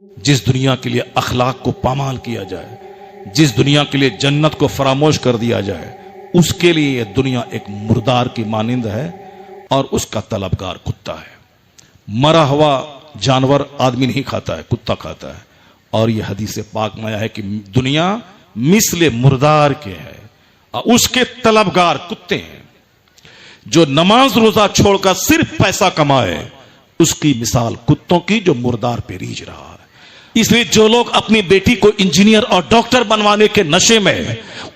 جس دنیا کے لیے اخلاق کو پامال کیا جائے، جس دنیا کے لیے جنت کو فراموش کر دیا جائے، اس کے لیے یہ دنیا ایک مردار کی مانند ہے اور اس کا طلبگار کتا ہے۔ مرا ہوا جانور آدمی نہیں کھاتا ہے، کتا کھاتا ہے۔ اور یہ حدیث پاک میں آیا ہے کہ دنیا مثل مردار کے ہے اور اس کے طلبگار کتے ہیں۔ جو نماز روزہ چھوڑ کر صرف پیسہ کمائے، اس کی مثال کتوں کی جو مردار پہ ریجھ رہا ہے۔ اس لیے جو لوگ اپنی بیٹی کو انجینئر اور ڈاکٹر بنوانے کے نشے میں،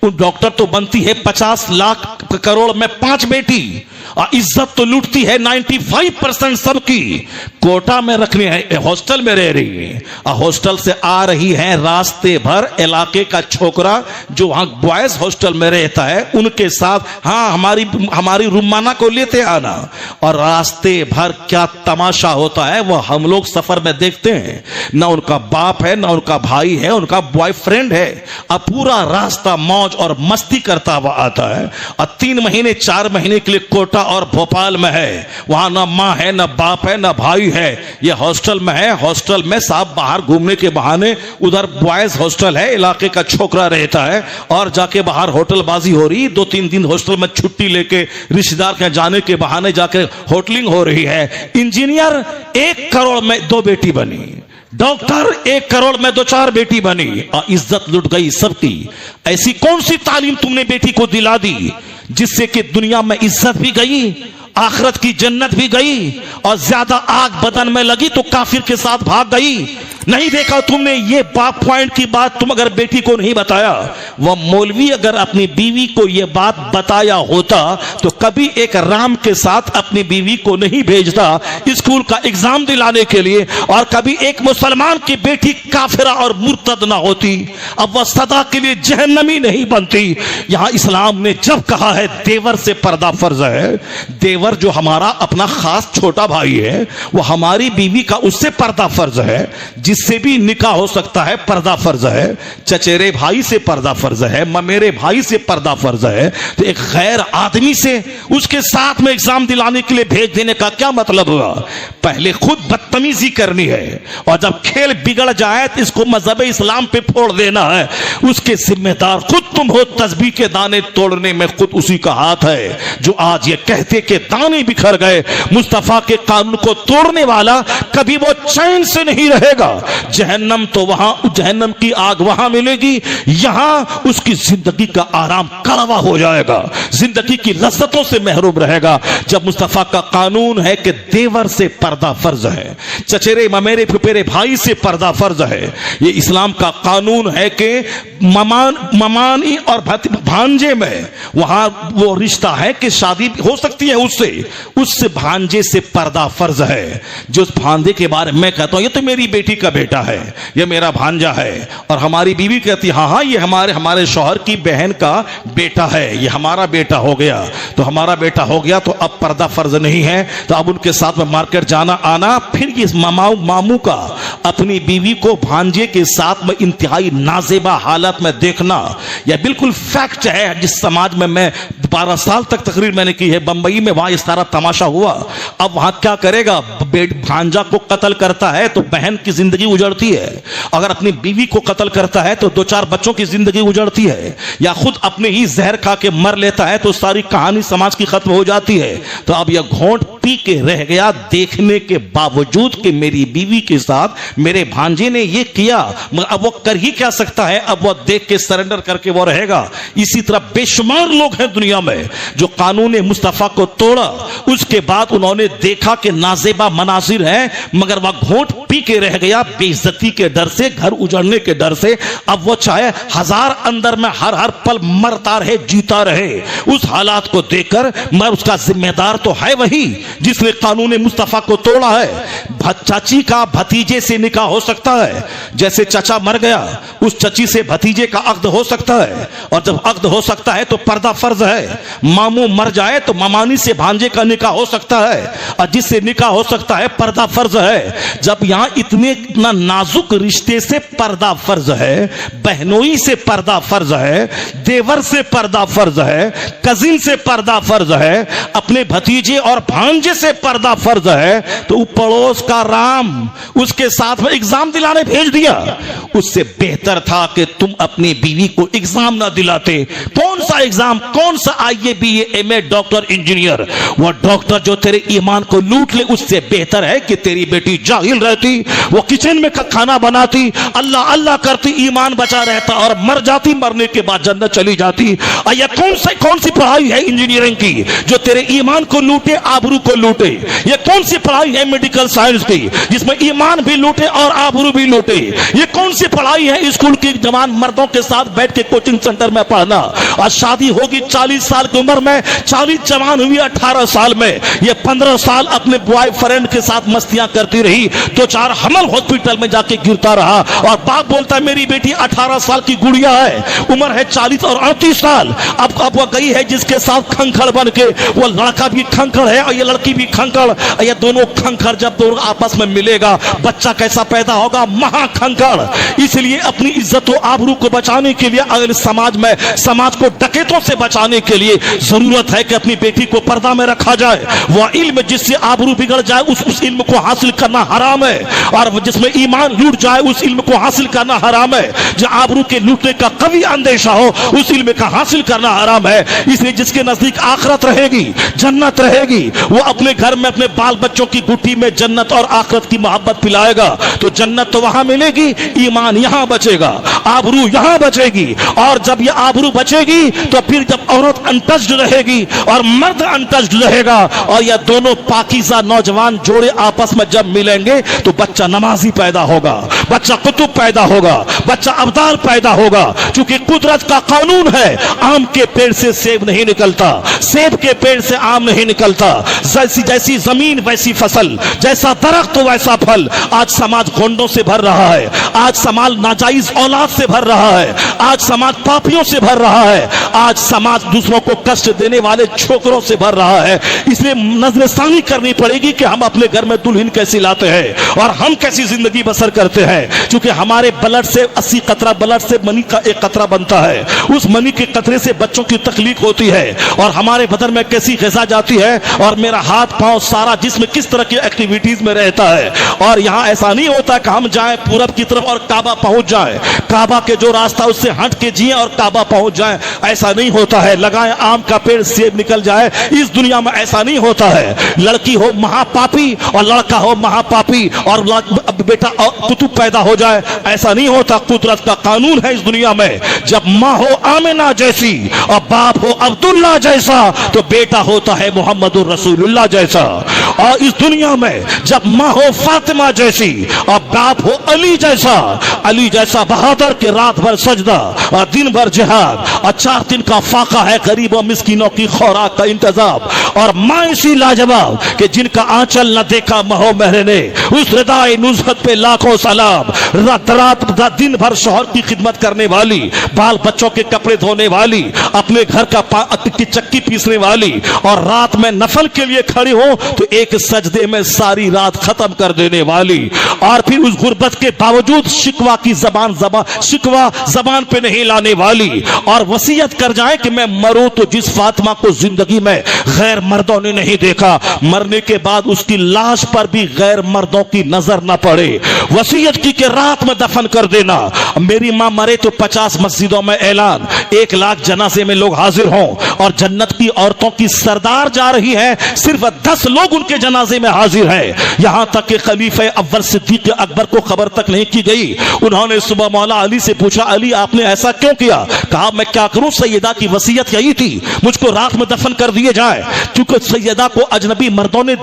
ان ڈاکٹر تو بنتی ہے 50 لاکھ کروڑ میں 5 بیٹی، اور عزت تو لوٹتی ہے 95% سب کی، کوٹا میں رکھنے ہیں، ہاسٹل میں رہ رہی ہیں، اور ہاسٹل سے آ رہی ہیں راستے بھر علاقے کا چھوکرا جو وہاں بوائز ہاسٹل میں رہتا ہے، ان کے ساتھ ہاں ہماری رومانہ کو لیتے آنا، اور راستے بھر کیا تماشا ہوتا ہے وہ ہم لوگ سفر میں دیکھتے ہیں۔ نہ ان کا باپ ہے، نہ ان کا بھائی ہے، ان کا بوائے فرینڈ ہے، اور پورا راستہ موج اور مستی کرتا ہوا آتا ہے، اور 3 مہینے 4 مہینے کے لیے کوٹا اور بھوپال میں ہے، وہاں نہ ماں ہے، نہ باپ ہے، نہ بھائی ہے، یہ ہاسٹل میں ہے۔ ہاسٹل میں صاحب باہر گھومنے کے بہانے، ادھر بوائز ہاسٹل ہے، علاقے کا چھوکرا رہتا ہے، اور جا کے باہر ہوٹل بازی ہو رہی، 2-3 دن ہاسٹل میں چھٹی لے کے رشتہ دار کے جانے کے بہانے جا کے ہوٹلنگ ہو رہی ہے۔ انجینئر 1 کروڑ میں 2 بیٹی بنی، ڈاکٹر 1 کروڑ میں 2-4 بیٹی بنی، اور عزت لٹ گئی سب کی۔ ایسی کون سی تعلیم تم نے بیٹی کو دلا دی جس سے کہ دنیا میں عزت بھی گئی، آخرت کی جنت بھی گئی، اور زیادہ آگ بدن میں لگی تو کافر کے ساتھ بھاگ گئی؟ نہیں دیکھا تم نے؟ یہ پوائنٹ کی بات تم اگر بیٹی کو نہیں بتایا، وہ مولوی اگر اپنی بیوی کو یہ بات بتایا ہوتا تو کبھی ایک رام کے ساتھ اپنی بیوی کو نہیں بھیجتا اسکول کا ایگزام دلانے کے لیے، اور کبھی ایک مسلمان کی بیٹی کافرہ اور مرتد نہ ہوتی، اب وہ سدا کے لیے جہنمی نہیں بنتی۔ یہاں اسلام نے جب کہا ہے دیور سے پردہ فرض ہے، دیور جو ہمارا اپنا خاص چھوٹا بھائی ہے، وہ ہماری بیوی کا اس سے پردہ فرض ہے، جس سے بھی نکاح ہو سکتا ہے، پردہ فرض ہے، چچیرے بھائی سے پردہ فرض ہے، ممیرے بھائی سے پردہ فرض ہے، تو ایک غیر آدمی سے اس کے ساتھ میں ایگزام دلانے کے لیے بھیج دینے کا کیا مطلب ہوا؟ پہلے خود بدتمیزی کرنی ہے، اور جب کھیل بگڑ جائے تو اس کو مذہب اسلام پہ پھوڑ دینا ہے۔ اس کے ذمہ دار خود تم ہو، تسبیح کے دانے توڑنے میں خود اسی کا ہاتھ ہے، جو آج یہ کہتے کہ دانے بکھر گئے، مصطفیٰ کے قانون کو توڑنے والا کبھی وہ چین سے نہیں رہے گا۔ جہنم تو وہاں، جہنم کی آگ وہاں ملے گی، یہاں اس کی زندگی کا آرام کڑوا ہو جائے گا، زندگی کی لذتوں سے محروم رہے گا۔ جب مصطفیٰ کا قانون ہے کہ دیور سے پردہ فرض ہے، چچیرے ممیرے پھپھیرے بھائی سے پردہ فرض ہے، یہ اسلام کا قانون ہے کہ ممانی اور بھانجے میں وہاں وہ رشتہ ہے کہ شادی ہو سکتی ہے، اس سے بھانجے سے پردہ فرض ہے۔ جو اس بھانجے کے بارے میں کہتا ہوں یہ تو میری بیٹی کا بیٹا ہے، یہ میرا بھانجا ہے، اور ہماری بیوی کہتی ہاں یہ ہمارے شوہر کی بہن کا بیٹا ہے، یہ ہمارا بیٹا ہو گیا، تو ہمارا بیٹا ہو گیا تو اب پردہ فرض نہیں ہے، تو اب ان کے ساتھ میں مارکیٹ جانا آنا، پھر یہ ماموں کا اپنی بیوی کو بھانجے کے ساتھ میں انتہائی نازیبا حالت میں دیکھنا، یہ بالکل فیکٹ ہے۔ جس سماج میں 12 سال تک تقریر میں نے کی ہے بمبئی میں، وہاں اس طرح تماشا ہوا۔ اب وہاں کیا کرے گا؟ بھانجا کو قتل کرتا ہے تو بہن کی زندگی اجڑتی ہے، اگر اپنی بیوی کو قتل کرتا ہے تو 2-4 بچوں کی زندگی اجڑتی ہے، یا خود اپنے ہی زہر کھا کے مر لیتا ہے تو ساری کہانی سماج کی ختم ہو جاتی ہے۔ تو اب یہ گھونٹ پی کے رہ گیا، دیکھنے کے باوجود کہ میری بیوی کے ساتھ میرے بھانجے نے یہ کیا، مگر اب وہ کر ہی کیا سکتا ہے؟ اب وہ دیکھ کے سرنڈر کر کے وہ رہے گا۔ اسی طرح بے شمار لوگ ہیں دنیا میں جو قانون مصطفیٰ کو توڑا، اس کے بعد انہوں نے دیکھا کہ نازیبا مناظر ہیں، مگر وہ گھونٹ پی کے رہ گیا بے عزتی کے ڈر سے، گھر اجڑنے کے ڈر سے۔ اب وہ چاہے 1000 اندر میں ہر پل مرتا رہے، جیتا رہے، اس حالات کو دیکھ کر مگر اس کا ذمہ دار تو ہے وہی جس نے قانون مصطفیٰ کو توڑا ہے۔ چاچی کا بھتیجے سے نکاح ہو سکتا ہے، جیسے چچا مر گیا اس چچی سے بھتیجے کا عقد ہو سکتا ہے، اور جب عقد ہو سکتا ہے تو پردہ فرض ہے۔ ماموں مر جائے تو ممانی سے بھانجے کا نکاح ہو سکتا ہے، اور جس سے نکاح ہو سکتا ہے پردہ فرض ہے۔ جب یہاں اتنا نازک رشتے سے پردہ فرض ہے، بہنوئی سے پردہ فرض ہے، دیور سے پردہ فرض ہے، کزن سے پردہ فرض ہے، اپنے بھتیجے اور بھانجے تجھے سے پردہ فرض ہے تو پڑوس کا رام اس کے ساتھ میں ایگزام دلانے بھیج دیا. اس سے بہتر تھا کہ تم اپنی بیوی کو ایگزام نہ دلاتے. کون سا ایگزام؟ کون سا I A B A M A doctor engineer? وہ ڈاکٹر جو تیرے ایمان کو لوٹ لے اس سے بہتر ہے کہ تیری بیٹی جاہل رہتی, وہ کچن میں کھانا بناتی, اللہ اللہ کرتی, ایمان بچا رہتا اور مر جاتی, مرنے کے بعد جنت چلی جاتی. یہ کون سی پڑھائی ہے انجینئرنگ کی جو تیرے ایمان کو لوٹے, آبرو کو لوٹے؟ یہ کون سی پڑھائی ہے میڈیکل سائنس کی جس میں ایمان بھی لوٹے اور آبرو بھی لوٹے؟ یہ کون سی پڑھائی ہے اسکول کی جوان مردوں کے ساتھ بیٹھ کے کوچنگ سینٹر میں پڑھنا؟ اور شادی ہوگی 40 سال کی عمر میں, 40 جوان ہوئی 18 سال میں, یہ 15 سال اپنے بوائے فرینڈ کے ساتھ مستیاں کرتی رہی, 2-4 حمل ہاسپٹل میں جا کے گرتا رہا, اور باپ بولتا ہے میری بیٹی 18 سال کی گڑیا ہے, عمر ہے 40 اور 38 سال. اب وہ گئی ہے جس کے ساتھ کھنکھڑ بن کے, وہ لڑکا بھی کھنکھڑ ہے اور یہ لڑکی بھی کھنکھڑ, یہ دونوں کھنکھڑ جب دونوں آپس میں ملے گا بچہ کیسا پیدا ہوگا؟ مہا کھنکھڑ. اس لیے اپنی عزت و آبرو کو بچانے کے لیے, اگر سماج میں سماج کو ڈکیتوں سے بچانے کے لیے ضرورت ہے کہ اپنی بیٹی کو پردہ میں رکھا جائے. وہ علم جس سے آبرو بگڑ جائے اس علم کو حاصل کرنا حرام ہے, اور جس میں ایمان لوٹ جائے اس علم کو حاصل کرنا حرام ہے. جو آبرو کے لوٹنے کا قوی اندیشہ ہو اس علم کا حاصل کرنا حرام ہے. اس لیے جس کے نزدیک آخرت رہے گی, جنت رہے گی, وہ اپنے گھر میں اپنے بال بچوں کی گٹھی میں جنت اور آخرت کی محبت پلائے گا. تو جنت تو وہاں ملے گی, ایمان یہاں بچے گا, آبرو یہاں بچے گی. اور جب یہ آبرو بچے گی تو پھر جب عورت انٹچڈ رہے گی اور مرد انٹچڈ رہے گا, اور یہ دونوں پاکیزہ نوجوان جوڑے آپس میں جب ملیں گے تو بچہ نمازی پیدا ہوگا, بچہ قطب پیدا ہوگا, بچہ ابدال پیدا ہوگا. چونکہ قدرت کا قانون ہے, آم کے پیڑ سے سیب نہیں نکلتا, سیب کے پیڑ سے آم نہیں نکلتا. جیسی زمین ویسی فصل, جیسا درخت ویسا پھل. آج سماج گھونڈوں سے بھر رہا ہے, آج سماج ناجائز اولاد سے بھر رہا ہے, آج سماج پاپیوں سے بھر رہا ہے, آج سماج دوسروں کو کشٹ دینے والے چھوکروں سے بھر رہا ہے. اس لیے نظر ثانی کرنی پڑے گی کہ ہم اپنے گھر میں دلہن کیسی لاتے ہیں اور ہم کیسی زندگی بسر کرتے ہیں. چونکہ ہمارے بلڈ سے 80 قطرہ بلڈ سے منی کا ایک قطرہ بنتا ہے, اس منی کے قطرے سے بچوں کی تخلیق ہوتی ہے, اور ہمارے بدن میں کیسی غذا جاتی ہے, اور میرا ہاتھ پاؤں سارا جسم کس طرح کی ایکٹیویٹیز میں رہتا ہے. اور یہاں ایسا نہیں ہوتا کہ ہم جائیں پورب کی طرف اور کعبہ پہنچ جائیں, کعبہ کے جو راستہ اس سے ہٹ کے جیئیں اور کعبہ پہنچ جائیں, ایسا نہیں ہوتا ہے. لگائیں آم کا پیڑ سیب نکل جائے, اس دنیا میں ایسا نہیں ہوتا ہے. لڑکی ہو مہا پاپی اور لڑکا ہو مہا پاپی اور بیٹا قطب پیدا ہو جائے, ایسا نہیں ہوتا. قدرت کا قانون ہے اس دنیا میں, جب ماں ہو آمنہ جیسی اور باپ ہو عبداللہ جیسا تو بیٹا ہوتا ہے محمد الرسول اللہ جیسا. اور اس دنیا میں جب ماں ہو فاطمہ جیسی اور باپ ہو علی جیسا, علی جیسا بہادر کے رات بھر سجدہ اور دن بھر جہاد اور 4 دن کا فاقہ ہے غریبوں مسکینوں کی خوراک کا انتظام, اور ماں ایسی لاجواب کہ جن کا آنچل نہ دیکھا مہو مہر نے, اس ردائے نصرت پہ لاکھوں سلام. رات دن بھر شوہر کی خدمت کرنے والی, بال بچوں کے کپڑے دھونے والی, اپنے گھر کا چکی پیسنے والی, اور رات میں نفل کے لیے کھڑی ہو تو ایک سجدے میں ساری رات ختم کر دینے والی. اور پھر اس غربت کے باوجود شکوا زبان پہ نہیں لانے والی, اور وصیت کر جائے کہ میں مروں تو جس فاطمہ کو زندگی میں غیر مردوں نے نہیں دیکھا, مرنے کے بعد اس کی لاش پر بھی غیر مردوں کی نظر نہ پڑے. وصیت کی کہ رات میں دفن کر دینا. میری ماں مرے تو 50 مسجدوں میں اعلان, 1 لاکھ جنازے میں لوگ حاضر ہوں, اور جنت کی عورتوں کی سردار جا رہی ہے, صرف 10 لوگ ان کے جنازے میں حاضر ہیں. یہاں تک کہ خلیفہ اول صدیق اکبر کو خبر تک نہیں کی گئی. انہوں نے صبح مولا علی سے پوچھا, علی آپ نے ایسا کیوں کیا؟ کہا میں کیا کروں, سیدہ کی وصیت یہی تھی مجھ کو رات میں دفن کر دیے جائے. کیونکہ سیدہ کو اجنبی مردوں نے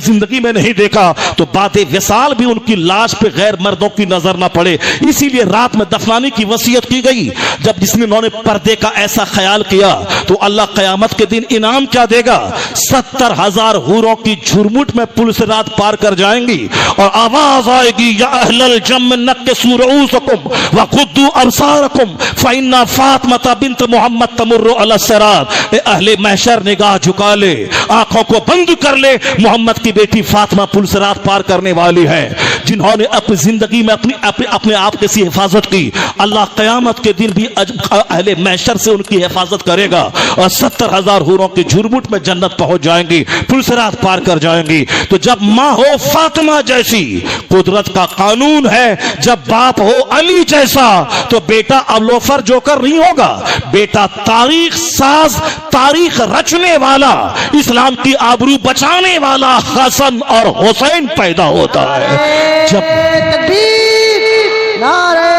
زندگی میں نہیں دیکھا تو بعد وصال بھی ان کی لاش پہ غیر مردوں کی نظر نہ پڑے, اسی لیے رات میں دفنانے کی وصیت کی گئی. جب جس نے انہوں نے پردے کا ایسا خیال کیا تو اللہ قیامت کے دن انعام کیا دے گا؟ 70,000 حوروں کی جھرمٹ میں پل سے رات پار کر جائیں گی, اور آواز آئے گی, یا اہل الجم نکسوا رؤوسکم وغضوا ابصارکم فإن فاطمہ بنت محمد تمر علی الصراط. اے اہل محشر نگاہ جھکا لے, آنکھوں کو بند کر لے, محمد کی بیٹی فاطمہ پل سے رات پار کرنے والی ہے. جنہوں نے اپنی زندگی میں اپنے آپ کی حفاظت کی، اللہ قیامت کے دن بھی اہل محشر سے ان کی حفاظت کرے گا، اور 70,000 حوروں کے جھرمٹ میں جنت پہنچ جائیں گی، پل صراط پار کر جائیں گی۔ تو جب ماں ہو فاطمہ جیسی، قدرت کا قانون ہے جب باپ ہو علی جیسا، تو بیٹا اب لوفر جوکر نہیں ہوگا، بیٹا تاریخ ساز، تاریخ رچنے والا، اسلام کی آبرو بچانے والا حسن اور حسین پیدا ہوتا ہے۔ جب تکبیر، نعرہ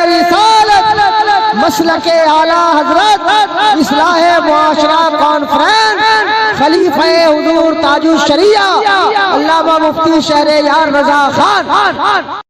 رسالت، مسلک اعلیٰ حضرت، اصلاح معاشرہ کانفرنس، خلیفہ حضور تاج الشریعہ علامہ مفتی شہریار رضا خان